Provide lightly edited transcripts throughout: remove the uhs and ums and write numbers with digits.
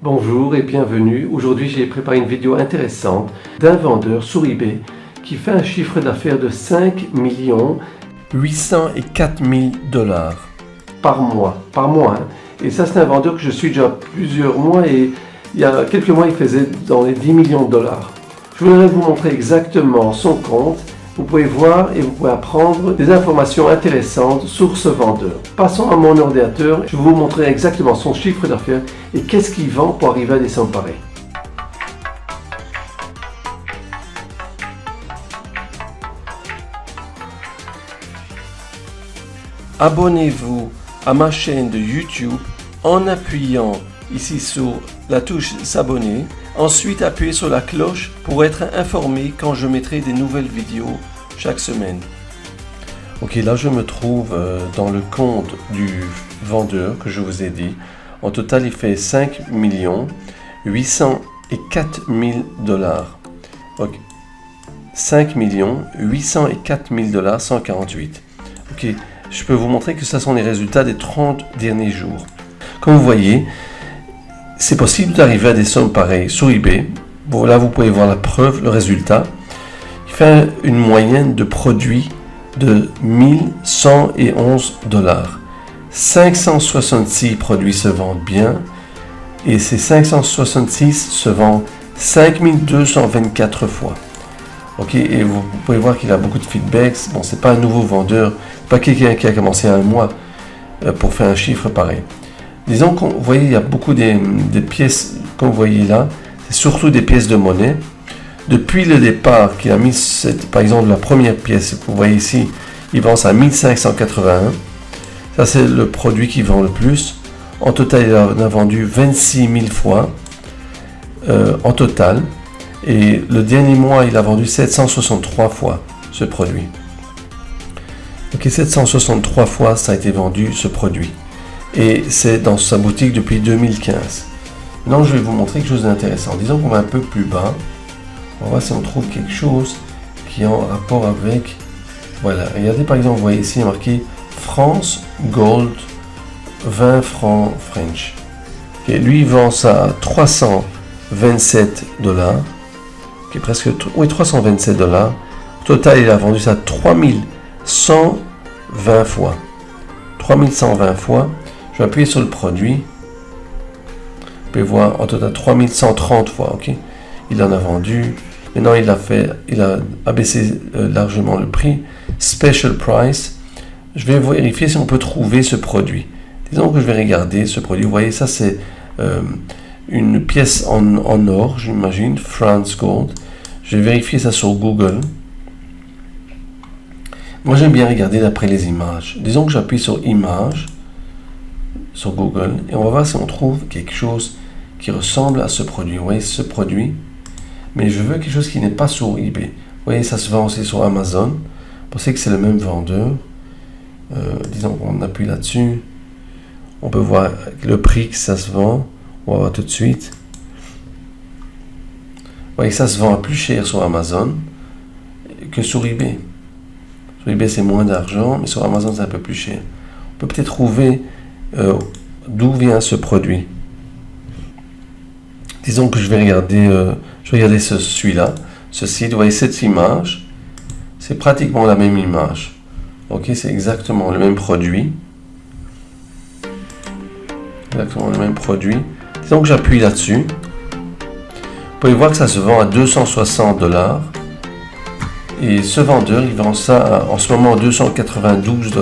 Bonjour et bienvenue. Aujourd'hui, j'ai préparé une vidéo intéressante d'un vendeur sur eBay qui fait un chiffre d'affaires de 5 804 000 $ par mois. Hein. Et ça, c'est un vendeur que je suis déjà plusieurs mois et il y a quelques mois, il faisait dans les 10 millions de dollars. Je voudrais vous montrer exactement son compte. Vous pouvez voir et vous pouvez apprendre des informations intéressantes sur ce vendeur. Passons à mon ordinateur, je vais vous montrer exactement son chiffre d'affaires et qu'est-ce qu'il vend pour arriver à des sommes pareilles. Abonnez-vous à ma chaîne de YouTube en appuyant ici sur la touche s'abonner. Ensuite, appuyez sur la cloche pour être informé quand je mettrai des nouvelles vidéos chaque semaine. Ok, là je me trouve dans le compte du vendeur que je vous ai dit. En total, il fait 5 804 000 $. Ok, 5 804 000 $ 148. Ok, je peux vous montrer que ce sont les résultats des 30 derniers jours. Comme vous voyez, c'est possible d'arriver à des sommes pareilles sur eBay. Bon, là, vous pouvez voir la preuve, le résultat. Il fait une moyenne de produits de 1111 $. 566 produits se vendent bien et ces 566 se vendent 5224 fois. Ok, et vous pouvez voir qu'il a beaucoup de feedbacks. Bon, c'est pas un nouveau vendeur, pas quelqu'un qui a commencé un mois pour faire un chiffre pareil. Disons que vous voyez, il y a beaucoup des pièces, comme vous voyez là, c'est surtout des pièces de monnaie. Depuis le départ, qu'il a mis, par exemple, la première pièce, vous voyez ici, il vend ça à 1581. Ça, c'est le produit qui vend le plus. En total, il en a vendu 26 000 fois en total. Et le dernier mois, il a vendu 763 fois ce produit. Ok, 763 fois, ça a été vendu, ce produit. Et c'est dans sa boutique depuis 2015. Maintenant, je vais vous montrer quelque chose d'intéressant. Disons qu'on va un peu plus bas. On va voir si on trouve quelque chose qui est en rapport avec... Voilà, regardez par exemple, vous voyez ici marqué France Gold 20 francs French. Et lui, il vend ça à 327 $. Qui est presque... Oui, 327 $. Au total, il a vendu ça 3120 fois. 3120 fois. Je vais appuyer sur le produit. Vous pouvez voir en total 3130 fois. Ok, il en a vendu. Maintenant, il a abaissé largement le prix. Special price. Je vais vérifier si on peut trouver ce produit. Disons que je vais regarder ce produit. Vous voyez, ça c'est une pièce en or, j'imagine. France Gold. Je vais vérifier ça sur Google. Moi, j'aime bien regarder d'après les images. Disons que j'appuie sur Images sur Google et on va voir si on trouve quelque chose qui ressemble à ce produit. Vous voyez ce produit, mais je veux quelque chose qui n'est pas sur eBay. Vous voyez, ça se vend aussi sur Amazon. Vous pensez que c'est le même vendeur. Disons qu'on appuie là-dessus, on peut voir le prix que ça se vend. On va voir tout de suite. Vous voyez, ça se vend à plus cher sur Amazon que sur eBay. Sur eBay, c'est moins d'argent, mais sur Amazon, c'est un peu plus cher. On peut peut-être trouver d'où vient ce produit. Disons que je vais regarder celui-là, ce site. Vous voyez cette image, c'est pratiquement la même image. Ok, c'est exactement le même produit. Exactement le même produit. Disons que j'appuie là-dessus. Vous pouvez voir que ça se vend à 260 $. Et ce vendeur, il vend ça en ce moment à 292 $.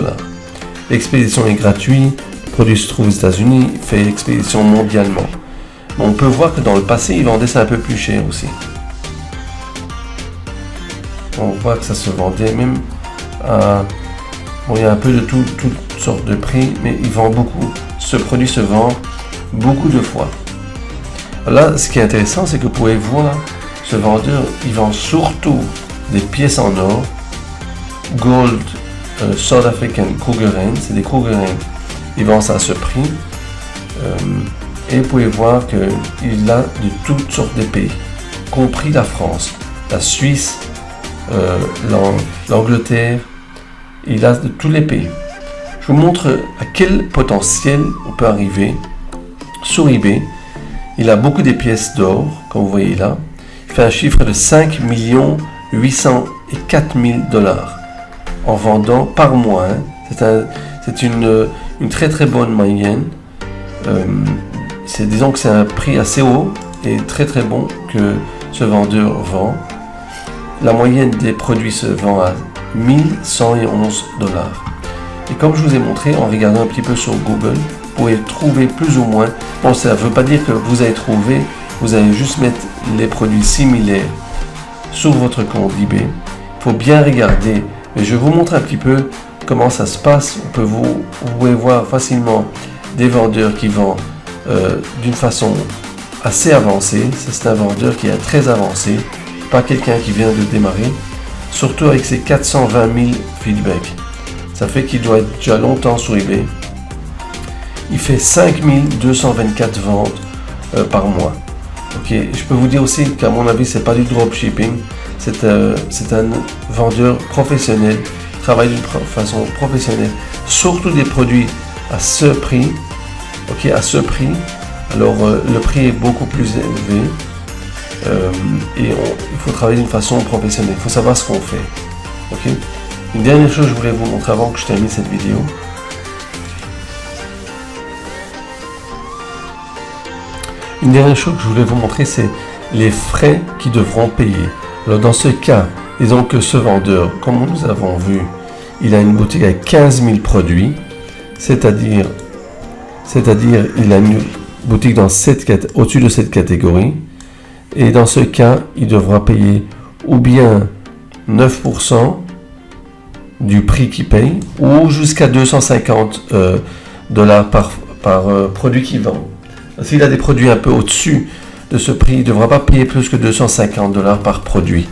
L'expédition est gratuite. Le produit se trouve aux États-Unis, il fait l'expédition mondialement. Mais on peut voir que dans le passé, il vendait ça un peu plus cher aussi. On voit que ça se vendait même à... Bon, il y a un peu de toutes sortes de prix, mais il vend beaucoup. Ce produit se vend beaucoup de fois. Là, ce qui est intéressant, c'est que vous pouvez voir, ce vendeur, il vend surtout des pièces en or, Gold, South African Krugerrand, c'est des Krugerrand. Il vend ça à ce prix. Et vous pouvez voir qu'il a de toutes sortes de pays, compris la France, la Suisse, l'Angleterre. Il a de tous les pays. Je vous montre à quel potentiel on peut arriver sur eBay Il a beaucoup des pièces d'or, comme vous voyez là. Il fait un chiffre de 5 804 000 dollars en vendant par mois. C'est une très très bonne moyenne. Disons que c'est un prix assez haut et très très bon que ce vendeur vend. La moyenne des produits se vend à 1111 dollars. Et comme je vous ai montré en regardant un petit peu sur Google, vous pouvez trouver plus ou moins. Bon, ça ne veut pas dire que vous allez trouver, vous allez juste mettre les produits similaires sur votre compte eBay. Il faut bien regarder, mais je vais vous montrer un petit peu comment ça se passe. Vous pouvez voir facilement des vendeurs qui vendent d'une façon assez avancée. C'est un vendeur qui est très avancé, pas quelqu'un qui vient de démarrer, surtout avec ses 420 000 feedbacks. Ça fait qu'il doit être déjà longtemps sur eBay. Il fait 5 224 ventes par mois. Ok, je peux vous dire aussi qu'à mon avis, c'est pas du dropshipping. C'est un vendeur professionnel, travaille d'une façon professionnelle, surtout des produits à ce prix. Ok, à ce prix. Alors le prix est beaucoup plus élevé et il faut travailler d'une façon professionnelle. Il faut savoir ce qu'on fait. Ok. Une dernière chose que je voulais vous montrer avant que je termine cette vidéo. Une dernière chose que je voulais vous montrer, c'est les frais qu'ils devront payer. Alors dans ce cas, disons que ce vendeur, comme nous avons vu, il a une boutique avec 15 000 produits, c'est-à-dire il a une boutique au-dessus de cette catégorie. Et dans ce cas, il devra payer ou bien 9% du prix qu'il paye, ou jusqu'à 250 dollars par produit qu'il vend. S'il a des produits un peu au-dessus de ce prix, il ne devra pas payer plus que 250 dollars par produit.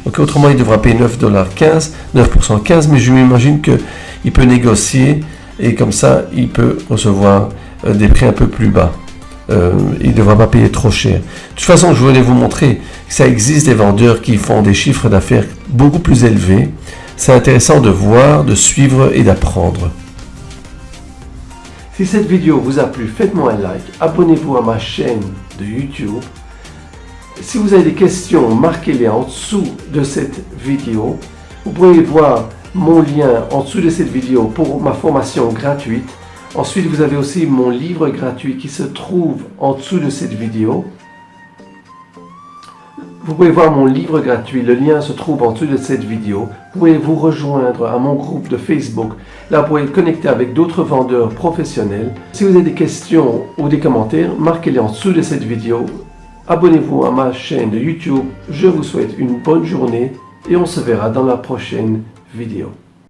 Donc, autrement, il devra payer 9% 15, mais je m'imagine qu'il peut négocier et comme ça, il peut recevoir des prix un peu plus bas. Il ne devra pas payer trop cher. De toute façon, je voulais vous montrer que ça existe des vendeurs qui font des chiffres d'affaires beaucoup plus élevés. C'est intéressant de voir, de suivre et d'apprendre. Si cette vidéo vous a plu, faites-moi un like, abonnez-vous à ma chaîne de YouTube. Si vous avez des questions, marquez-les en dessous de cette vidéo. Vous pouvez voir mon lien en dessous de cette vidéo pour ma formation gratuite. Ensuite, vous avez aussi mon livre gratuit qui se trouve en dessous de cette vidéo. Vous pouvez voir mon livre gratuit, le lien se trouve en dessous de cette vidéo. Vous pouvez vous rejoindre à mon groupe de Facebook. Là, vous pouvez être connecté avec d'autres vendeurs professionnels. Si vous avez des questions ou des commentaires, marquez-les en dessous de cette vidéo. Abonnez-vous à ma chaîne de YouTube. Je vous souhaite une bonne journée et on se verra dans la prochaine vidéo.